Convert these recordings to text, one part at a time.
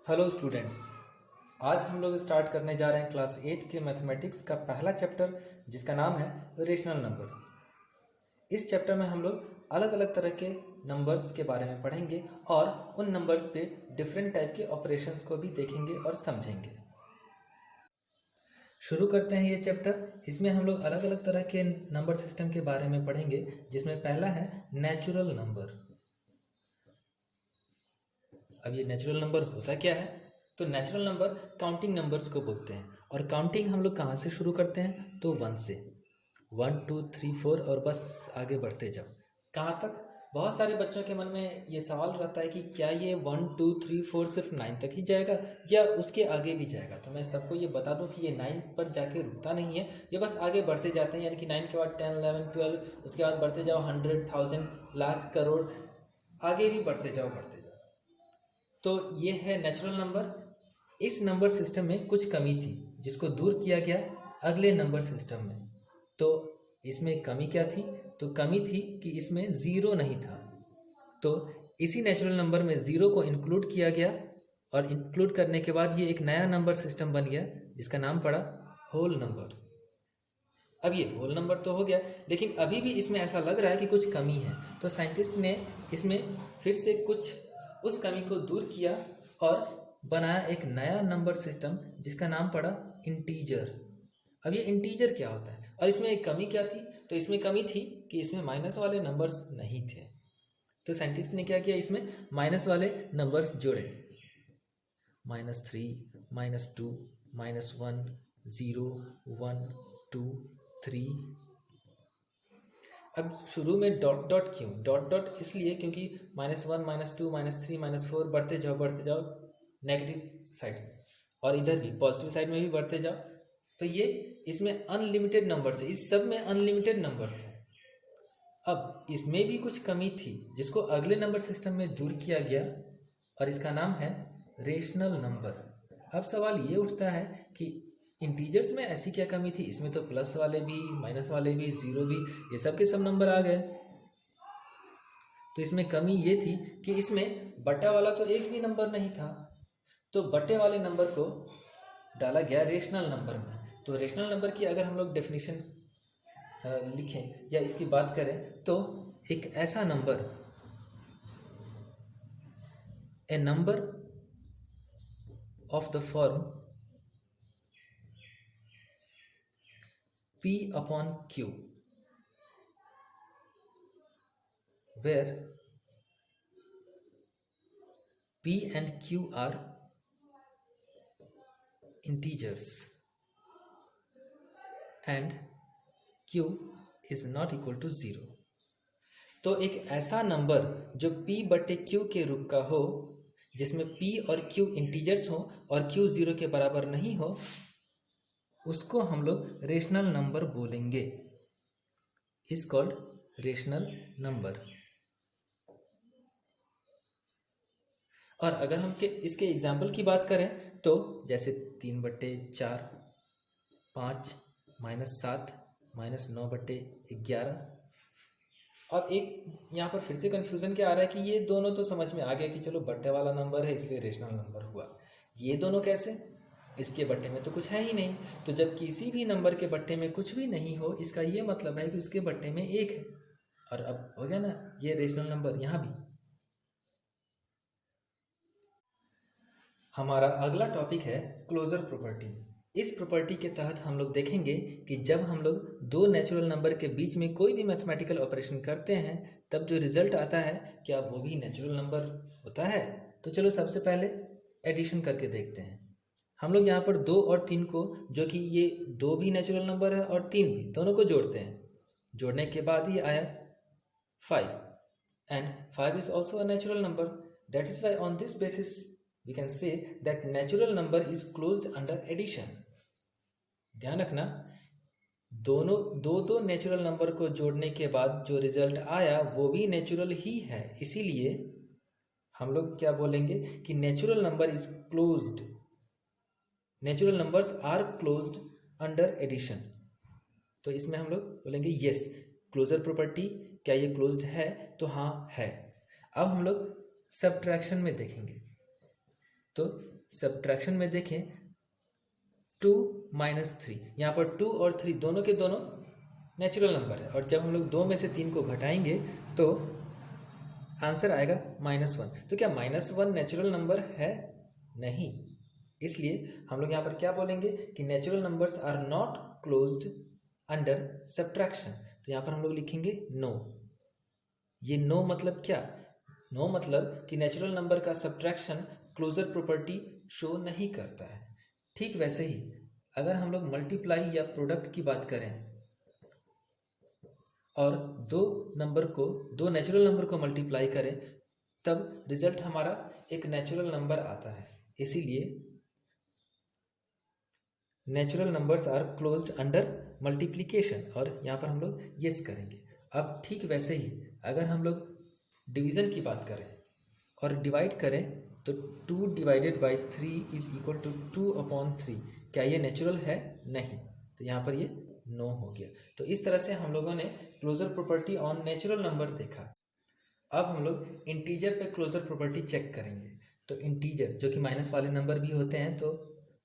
Hello students. आज हम लोग स्टार्ट करने जा रहे हैं क्लास 8 के मैथमेटिक्स का पहला चैप्टर जिसका नाम है रेशनल नंबर्स। इस चैप्टर में हम लोग अलग अलग तरह के नंबर्स के बारे में पढ़ेंगे और उन नंबर्स पे डिफरेंट टाइप के ऑपरेशंस को भी देखेंगे और समझेंगे। शुरू करते हैं ये चैप्टर। इसमें हम लोग अलग अलग तरह के नंबर सिस्टम के बारे में पढ़ेंगे, जिसमें पहला है नेचुरल नंबर। अब ये नेचुरल नंबर होता क्या है? तो नेचुरल नंबर काउंटिंग नंबर्स को बोलते हैं। और काउंटिंग हम लोग कहाँ से शुरू करते हैं? तो 1 से। 1 2 3 4 और बस आगे बढ़ते जाओ। कहाँ तक? बहुत सारे बच्चों के मन में ये सवाल रहता है कि क्या ये 1 2 3 4 सिर्फ 9 तक ही जाएगा या उसके आगे भी जाएगा। तो मैं सबको ये बता दूं कि ये 9 पर जाके रुकता नहीं है, ये बस आगे बढ़ते जाते हैं। यानी कि 9 के बाद 10 11 12, उसके बाद बढ़ते जाओ 100 1000 लाख करोड़, आगे भी बढ़ते जाओ। तो ये है नेचुरल नंबर। इस नंबर सिस्टम में कुछ कमी थी जिसको दूर किया गया अगले नंबर सिस्टम में। तो इसमें कमी क्या थी? तो कमी थी कि इसमें ज़ीरो नहीं था। तो इसी नेचुरल नंबर में ज़ीरो को इंक्लूड किया गया और इंक्लूड करने के बाद ये एक नया नंबर सिस्टम बन गया जिसका नाम पड़ा होल नंबर। अब ये होल नंबर तो हो गया, लेकिन अभी भी इसमें ऐसा लग रहा है कि कुछ कमी है। तो साइंटिस्ट ने इसमें फिर से कुछ उस कमी को दूर किया और बनाया एक नया नंबर सिस्टम जिसका नाम पड़ा इंटीजर। अब ये इंटीजर क्या होता है और इसमें एक कमी क्या थी? तो इसमें कमी थी कि इसमें माइनस वाले नंबर्स नहीं थे। तो साइंटिस्ट ने क्या किया? इसमें माइनस वाले नंबर्स जोड़े। -3 -2 -1 0 1 2 3। अब शुरू में डॉट डॉट क्यों? डॉट डॉट इसलिए क्योंकि -1 -2 -3 -4 बढ़ते जाओ नेगेटिव साइड में, और इधर भी पॉजिटिव साइड में भी बढ़ते जाओ। तो ये इसमें अनलिमिटेड नंबर्स है, इस सब में अनलिमिटेड नंबर्स है। अब इसमें भी कुछ कमी थी जिसको अगले नंबर सिस्टम में दूर किया गया और इसका नाम है रेशनल नंबर। अब सवाल ये उठता है कि इंटीजर्स में ऐसी क्या कमी थी? इसमें तो प्लस वाले भी, माइनस वाले भी, जीरो भी, ये सब के सब नंबर आ गए। तो इसमें कमी ये थी कि इसमें बटा वाला तो एक भी नंबर नहीं था। तो बटे वाले नंबर को डाला गया रेशनल नंबर में। तो रेशनल नंबर की अगर हम लोग डेफिनेशन लिखें या इसकी बात करें तो एक ऐसा number, A number of the form P upon Q, where P and Q are integers and Q is not equal to 0। तो एक ऐसा नंबर जो P बटे Q के रूप का हो, जिसमें P और Q इंटीजर्स हो और Q 0 के बराबर नहीं हो, उसको हम लोग रेशनल नंबर बोलेंगे। Is called rational number. और अगर हम इसके एग्जाम्पल की बात करें तो जैसे 3/4, 5, -7, -9/11। और एक यहाँ पर फिर से कन्फ्यूज़न क्या आ रहा है कि ये दोनों तो समझ में आ गया कि चलो बट्टे वाला नंबर है इसलिए रेशनल नंबर हुआ। ये दोनों कैसे? इसके बट्टे में तो कुछ है ही नहीं। तो जब किसी भी नंबर के बट्टे में कुछ भी नहीं हो, इसका ये मतलब है कि उसके बट्टे में एक है। और अब हो गया ना ये रेशनल नंबर। यहाँ भी हमारा अगला टॉपिक है क्लोजर प्रॉपर्टी। इस प्रॉपर्टी के तहत हम लोग देखेंगे कि जब हम लोग दो नेचुरल नंबर के बीच में कोई भी मैथमेटिकल ऑपरेशन करते हैं तब जो रिजल्ट आता है क्या वो भी नेचुरल नंबर होता है? तो चलो सबसे पहले एडिशन करके देखते हैं। हम लोग यहाँ पर 2 और 3 को, जो कि ये 2 भी नेचुरल नंबर है और 3 भी, दोनों को जोड़ते हैं। जोड़ने के बाद ये आया 5 and 5 is also a natural number. That is why on this basis we can say that natural number is closed under addition. ध्यान रखना, दो नेचुरल नंबर को जोड़ने के बाद जो रिजल्ट आया वो भी नेचुरल ही है। इसीलिए हम लोग क्या बोलेंगे कि natural number is closed, natural numbers are closed under addition. तो इसमें हम लोग बोलेंगे यस, क्लोजर प्रॉपर्टी क्या ये क्लोज्ड है? तो हाँ है। अब हम लोग सब्ट्रैक्शन में देखेंगे। तो सब्ट्रैक्शन में देखें 2 माइनस 3, यहाँ पर 2 और 3 दोनों के दोनों नेचुरल नंबर है, और जब हम लोग 2 में से 3 को घटाएंगे तो आंसर आएगा -1। तो क्या -1 नेचुरल नंबर है? नहीं। इसलिए हम लोग यहाँ पर क्या बोलेंगे कि natural numbers are not closed under subtraction. तो यहाँ पर हम लोग लिखेंगे नो। ये नो मतलब क्या? नो मतलब कि नेचुरल नंबर का सब्ट्रैक्शन क्लोजर प्रॉपर्टी शो नहीं करता है। ठीक वैसे ही अगर हम लोग मल्टीप्लाई या प्रोडक्ट की बात करें और दो नेचुरल नंबर को मल्टीप्लाई करें, तब रिजल्ट हमारा एक नेचुरल नंबर आता है। इसीलिए natural numbers are closed under multiplication, और यहाँ पर हम लोग यस करेंगे। अब ठीक वैसे ही अगर हम लोग डिवीज़न की बात करें और डिवाइड करें तो 2 divided by 3 is equal to 2/3। क्या ये नेचुरल है? नहीं। तो यहाँ पर ये नो हो गया। तो इस तरह से हम लोगों ने closure property on natural number देखा। अब हम लोग इंटीजर पे क्लोजर प्रॉपर्टी चेक करेंगे। तो इंटीजर जो कि माइनस वाले नंबर भी होते हैं, तो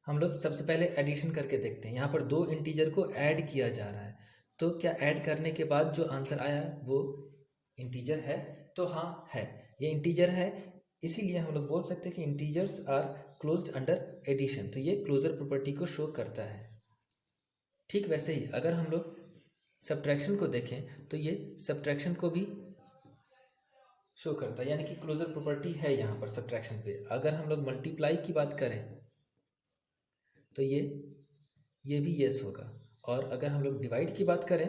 हम लोग सबसे पहले एडिशन करके देखते हैं। यहाँ पर 2 इंटीजर को ऐड किया जा रहा है, तो क्या ऐड करने के बाद जो आंसर आया वो इंटीजर है? तो हाँ है, ये इंटीजर है। इसीलिए हम लोग बोल सकते हैं कि integers are closed under addition. तो ये क्लोजर प्रॉपर्टी को शो करता है। ठीक वैसे ही अगर हम लोग सब्ट्रैक्शन को देखें तो ये सब्ट्रैक्शन को भी शो करता है, यानी कि क्लोजर प्रॉपर्टी है यहाँ पर सब्ट्रैक्शन पे। अगर हम लोग मल्टीप्लाई की बात करें तो ये भी यस होगा, और अगर हम लोग डिवाइड की बात करें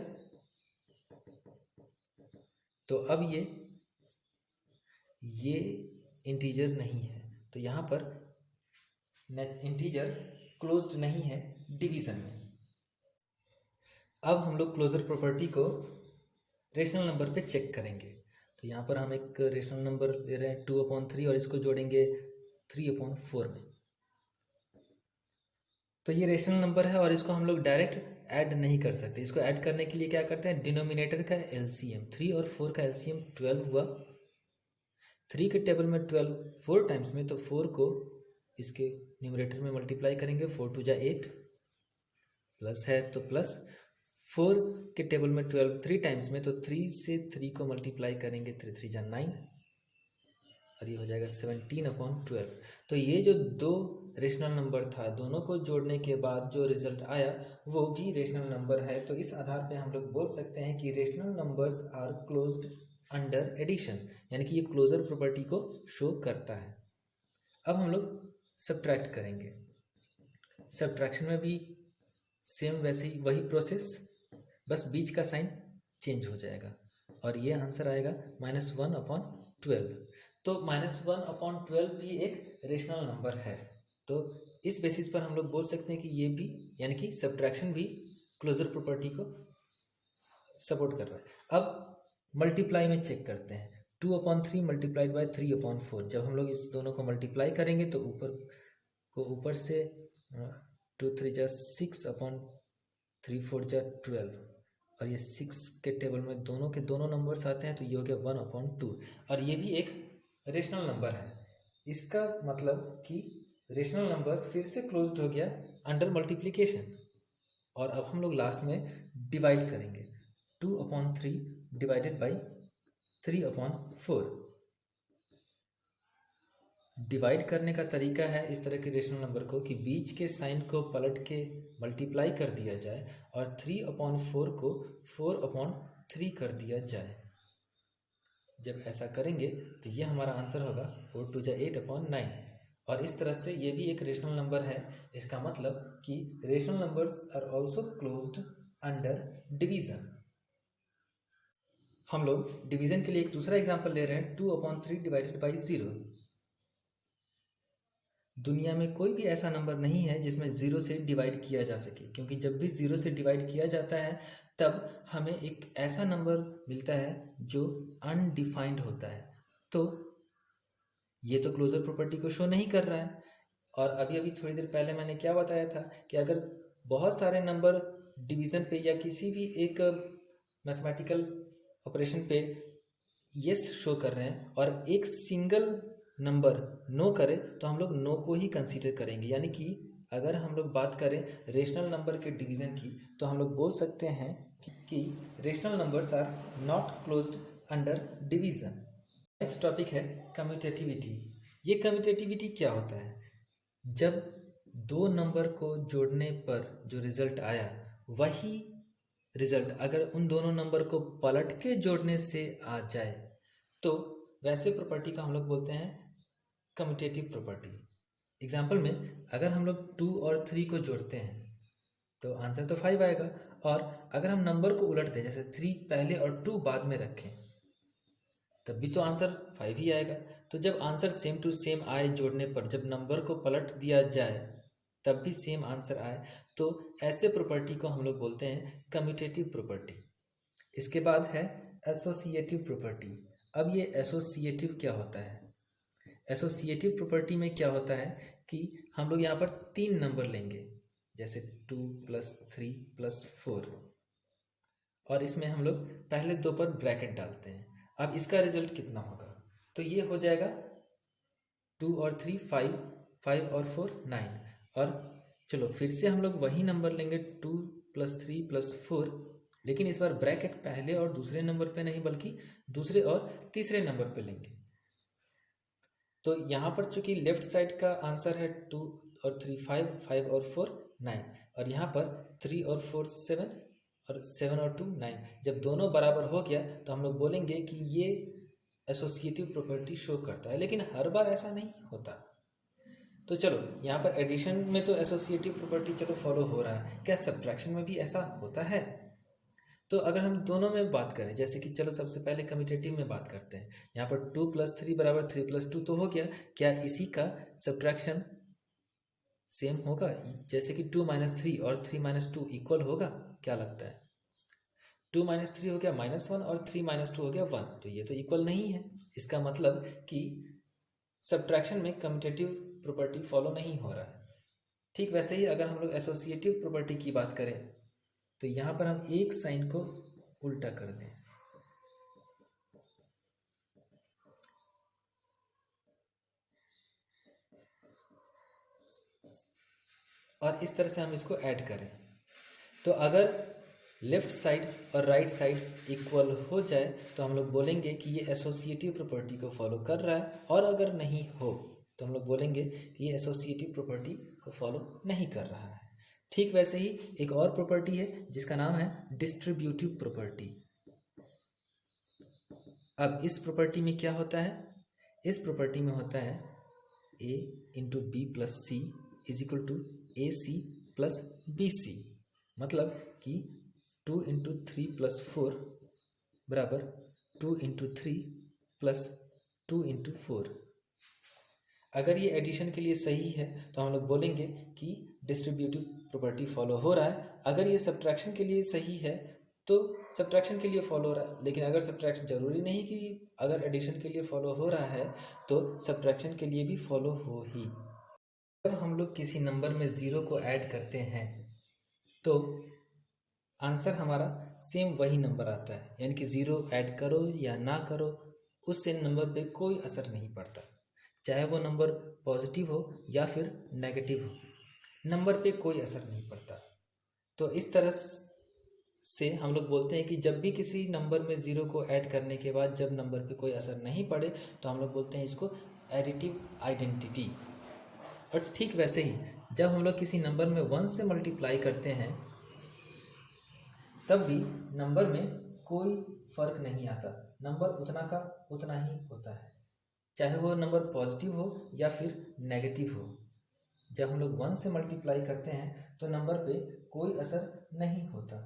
तो अब ये इंटीजर नहीं है। तो यहाँ पर इंटीजर क्लोज्ड नहीं है डिवीज़न में। अब हम लोग क्लोजर प्रॉपर्टी को रेशनल नंबर पे चेक करेंगे। तो यहाँ पर हम एक रेशनल नंबर ले रहे हैं 2/3 और इसको जोड़ेंगे 3/4 में। तो ये रेशनल नंबर है और इसको हम लोग डायरेक्ट ऐड नहीं कर सकते। इसको ऐड करने के लिए क्या करते हैं, डिनोमिनेटर का एलसीएम, 3 और 4 का एलसीएम 12 हुआ। 3 के टेबल में 12 4 टाइम्स में, तो 4 को इसके न्यूमरेटर में मल्टीप्लाई करेंगे, 4 2 जा 8, प्लस है तो प्लस। 4 के टेबल में 12 3 टाइम्स में, तो 3 से 3 को मल्टीप्लाई करेंगे, 3 3 जा 9, और ये हो जाएगा 17/12। तो ये जो दो रेशनल नंबर था, दोनों को जोड़ने के बाद जो रिजल्ट आया वो भी रेशनल नंबर है। तो इस आधार पे हम लोग बोल सकते हैं कि rational numbers are closed under addition, यानी कि ये क्लोजर प्रॉपर्टी को शो करता है। अब हम लोग सब्ट्रैक्ट करेंगे। सब्ट्रैक्शन में भी सेम वैसे ही वही प्रोसेस, बस बीच का साइन चेंज हो जाएगा, और ये आंसर आएगा -1/12। तो -1/12 भी एक रेशनल नंबर है। तो इस बेसिस पर हम लोग बोल सकते हैं कि ये भी, यानी कि सब्ट्रैक्शन भी क्लोजर प्रॉपर्टी को सपोर्ट कर रहा है। अब मल्टीप्लाई में चेक करते हैं। 2/3 मल्टीप्लाइड बाय 3/4। जब हम लोग इस दोनों को मल्टीप्लाई करेंगे तो ऊपर से 2 3 जा 6/3 4 जा 12, और ये 6 के टेबल में दोनों के दोनों नंबर्स आते हैं, तो ये हो गया 1/2। और ये भी एक रेशनल नंबर है। इसका मतलब कि रेशनल नंबर फिर से क्लोज्ड हो गया अंडर मल्टीप्लिकेशन। और अब हम लोग लास्ट में डिवाइड करेंगे। 2/3 डिवाइडेड बाई 3/4। डिवाइड करने का तरीका है इस तरह के रेशनल नंबर को कि बीच के साइन को पलट के मल्टीप्लाई कर दिया जाए और 3/4 को 4/3 कर दिया जाए। जब ऐसा करेंगे तो ये हमारा आंसर होगा 4 2 जा 8/9। और इस तरह से ये भी एक रेशनल नंबर है। इसका मतलब कि rational numbers are also closed under division. हम लोग डिवीजन के लिए एक दूसरा एग्जांपल ले रहे हैं, 2/3 डिवाइडेड बाई 0। दुनिया में कोई भी ऐसा नंबर नहीं है जिसमें 0 से डिवाइड किया जा सके, क्योंकि जब भी 0 से डिवाइड किया जाता है तब हमें एक ऐसा नंबर मिलता है जो अनडिफाइंड होता है। तो ये तो क्लोजर प्रॉपर्टी को शो नहीं कर रहा है। और अभी अभी थोड़ी देर पहले मैंने क्या बताया था कि अगर बहुत सारे नंबर डिवीज़न पे या किसी भी एक मैथमेटिकल ऑपरेशन पे यस शो कर रहे हैं और एक सिंगल नंबर नो करे तो हम लोग नो को ही कंसीडर करेंगे। यानी कि अगर हम लोग बात करें रेशनल नंबर के डिवीज़न की तो हम लोग बोल सकते हैं कि rational numbers are not closed under division. Next topic है कम्यूटेटिविटी। ये कम्यूटेटिविटी क्या होता है? जब दो नंबर को जोड़ने पर जो रिजल्ट आया वही रिजल्ट अगर उन दोनों नंबर को पलट के जोड़ने से आ जाए तो वैसे प्रॉपर्टी का हम लोग बोलते हैं कम्यूटेटिव प्रॉपर्टी। एग्जाम्पल में अगर हम लोग 2 और 3 को जोड़ते हैं तो आंसर तो 5 आएगा, और अगर हम नंबर को उलट दें जैसे 3 पहले और 2 बाद में रखें तब भी तो आंसर 5 ही आएगा। तो जब आंसर सेम टू सेम आए जोड़ने पर, जब नंबर को पलट दिया जाए तब भी सेम आंसर आए, तो ऐसे प्रॉपर्टी को हम लोग बोलते हैं कम्यूटेटिव प्रॉपर्टी। इसके बाद है एसोसिएटिव प्रॉपर्टी। अब ये एसोसिएटिव क्या होता है? एसोसिएटिव प्रॉपर्टी में क्या होता है कि हम लोग यहाँ पर 3 नंबर लेंगे जैसे 2 + 3 + 4, और इसमें हम लोग पहले 2 पर ब्रैकेट डालते हैं। अब इसका रिजल्ट कितना होगा? तो ये हो जाएगा 2 और 3 5, 5 और 4 9। और चलो फिर से हम लोग वही नंबर लेंगे 2 + 3 + 4, लेकिन इस बार ब्रैकेट पहले और दूसरे नंबर पे नहीं बल्कि दूसरे और तीसरे नंबर पे लेंगे। तो यहाँ पर चूंकि लेफ्ट साइड का आंसर है 2 और 3 5, 5 और 4 9, और यहाँ पर 3 और 4 7, और 7 और 2 9। जब दोनों बराबर हो गया तो हम लोग बोलेंगे कि ये एसोसिएटिव प्रॉपर्टी शो करता है, लेकिन हर बार ऐसा नहीं होता। तो चलो यहाँ पर एडिशन में तो एसोसिएटिव प्रॉपर्टी चलो फॉलो हो रहा है, क्या सब्ट्रैक्शन में भी ऐसा होता है? तो अगर हम दोनों में बात करें, जैसे कि चलो सबसे पहले कम्यूटेटिव में बात करते हैं। यहाँ पर 2 + 3 = 3 + 2 तो हो गया, क्या इसी का सब्ट्रैक्शन सेम होगा? जैसे कि 2 - 3 और 3 - 2 इक्वल होगा? क्या लगता है? 2 - 3 हो गया -1 और 3 - 2 हो गया 1, तो ये तो इक्वल नहीं है। इसका मतलब कि सब्ट्रैक्शन में कम्यूटेटिव प्रॉपर्टी फॉलो नहीं हो रहा है। ठीक वैसे ही अगर हम लोग एसोसिएटिव प्रॉपर्टी की बात करें तो यहाँ पर हम एक साइन को उल्टा कर दें, और इस तरह से हम इसको ऐड करें। तो अगर लेफ्ट साइड और राइट साइड इक्वल हो जाए तो हम लोग बोलेंगे कि ये एसोसिएटिव प्रॉपर्टी को फॉलो कर रहा है, और अगर नहीं हो तो हम लोग बोलेंगे कि ये एसोसिएटिव प्रॉपर्टी को फॉलो नहीं कर रहा है। ठीक वैसे ही एक और प्रॉपर्टी है जिसका नाम है डिस्ट्रीब्यूटिव प्रॉपर्टी। अब इस प्रॉपर्टी में क्या होता है? इस प्रॉपर्टी में होता है a × b + c = ac + bc। मतलब कि 2 × 3 + 4 = 2 × 3 + 2 × 4। अगर ये एडिशन के लिए सही है तो हम लोग बोलेंगे कि डिस्ट्रीब्यूटिव प्रॉपर्टी फॉलो हो रहा है। अगर ये सब्ट्रैक्शन के लिए सही है तो सब्ट्रैक्शन के लिए फॉलो हो रहा है, लेकिन अगर सब्ट्रैक्शन जरूरी नहीं कि अगर एडिशन के लिए फॉलो हो रहा है तो सब्ट्रैक्शन के लिए भी फॉलो हो ही। जब हम लोग किसी नंबर में 0 को ऐड करते हैं तो आंसर हमारा सेम वही नंबर आता है, यानी कि 0 ऐड करो या ना करो उस सेम नंबर पे कोई असर नहीं पड़ता, चाहे वो नंबर पॉजिटिव हो या फिर नेगेटिव हो, नंबर पे कोई असर नहीं पड़ता। तो इस तरह से हम लोग बोलते हैं कि जब भी किसी नंबर में 0 को ऐड करने के बाद जब नंबर पे कोई असर नहीं पड़े तो हम लोग बोलते हैं इसको एडिटिव आइडेंटिटी। और ठीक वैसे ही जब हम लोग किसी नंबर में 1 से मल्टीप्लाई करते हैं तब भी नंबर में कोई फर्क नहीं आता, नंबर उतना का उतना ही होता है, चाहे वो नंबर पॉजिटिव हो या फिर नेगेटिव हो। जब हम लोग 1 से मल्टीप्लाई करते हैं तो नंबर पे कोई असर नहीं होता,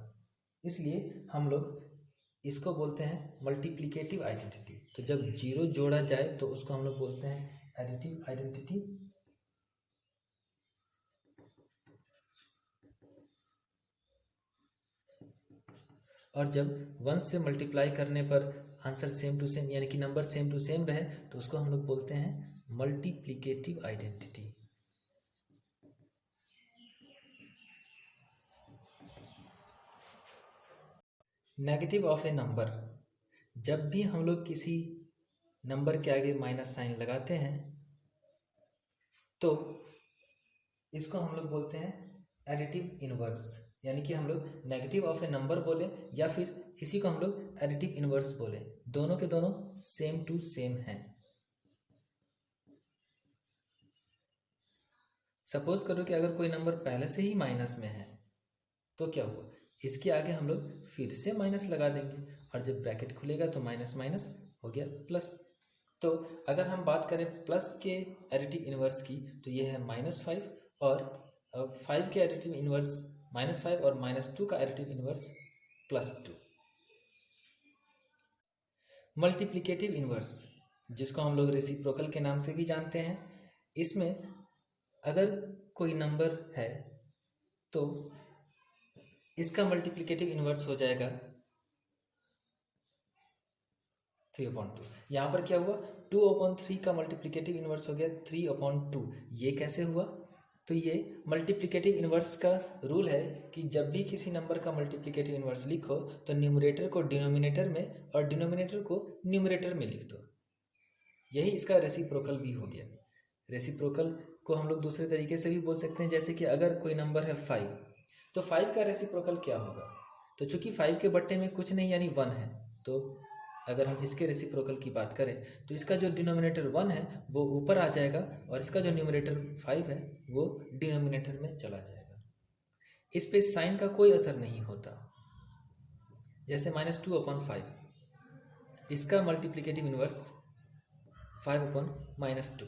इसलिए हम लोग इसको बोलते हैं मल्टीप्लिकेटिव आइडेंटिटी। तो जब 0 जोड़ा जाए तो उसको हम लोग बोलते हैं एडिटिव आइडेंटिटी। और जब 1 से मल्टीप्लाई करने पर आंसर सेम टू सेम यानी कि नंबर सेम टू सेम रहे तो उसको हम लोग बोलते हैं multiplicative identity. Negative of A number. जब भी हम लोग किसी नंबर के आगे माइनस साइन लगाते हैं तो इसको हम लोग बोलते हैं एडिटिव इनवर्स, यानी कि हम लोग नेगेटिव ऑफ ए नंबर बोले या फिर इसी को हम लोग एडिटिव इनवर्स बोले, दोनों के दोनों सेम टू सेम हैं। सपोज करो कि अगर कोई नंबर पहले से ही माइनस में है तो क्या हुआ, इसके आगे हम लोग फिर से माइनस लगा देंगे और जब ब्रैकेट खुलेगा तो माइनस माइनस हो गया प्लस। तो अगर हम बात करें प्लस के एडिटिव इनवर्स की तो ये है -5 और 5 के एडिटिव इनवर्स -5 और -2 का एडिटिव इनवर्स +2। मल्टीप्लिकेटिव इनवर्स, जिसको हम लोग रेसिप्रोकल के नाम से भी जानते हैं, इसमें अगर कोई नंबर है तो इसका मल्टीप्लिकेटिव इनवर्स हो जाएगा 3/2। यहाँ पर क्या हुआ, 2/3 का मल्टीप्लिकेटिव इनवर्स हो गया 3/2। ये कैसे हुआ, तो ये मल्टीप्लिकेटिव इनवर्स का रूल है कि जब भी किसी नंबर का मल्टीप्लिकेटिव इनवर्स लिखो तो न्यूमरेटर को डिनोमिनेटर में और डिनोमिनेटर को न्यूमरेटर में लिख दो। यही इसका रेसिप्रोकल भी हो गया। रेसिप्रोकल को हम लोग दूसरे तरीके से भी बोल सकते हैं, जैसे कि अगर कोई नंबर है 5 तो 5 का रेसिप्रोकल क्या होगा, तो चूंकि 5 के बट्टे में कुछ नहीं यानी 1 है, तो अगर हम इसके रेसिप्रोकल की बात करें तो इसका जो डिनोमिनेटर 1 है वो ऊपर आ जाएगा और इसका जो न्यूमरेटर 5 है वो डिनोमिनेटर में चला जाएगा। इस पे साइन का कोई असर नहीं होता। जैसे -2/5, इसका मल्टीप्लिकेटिव इनवर्स 5/-2,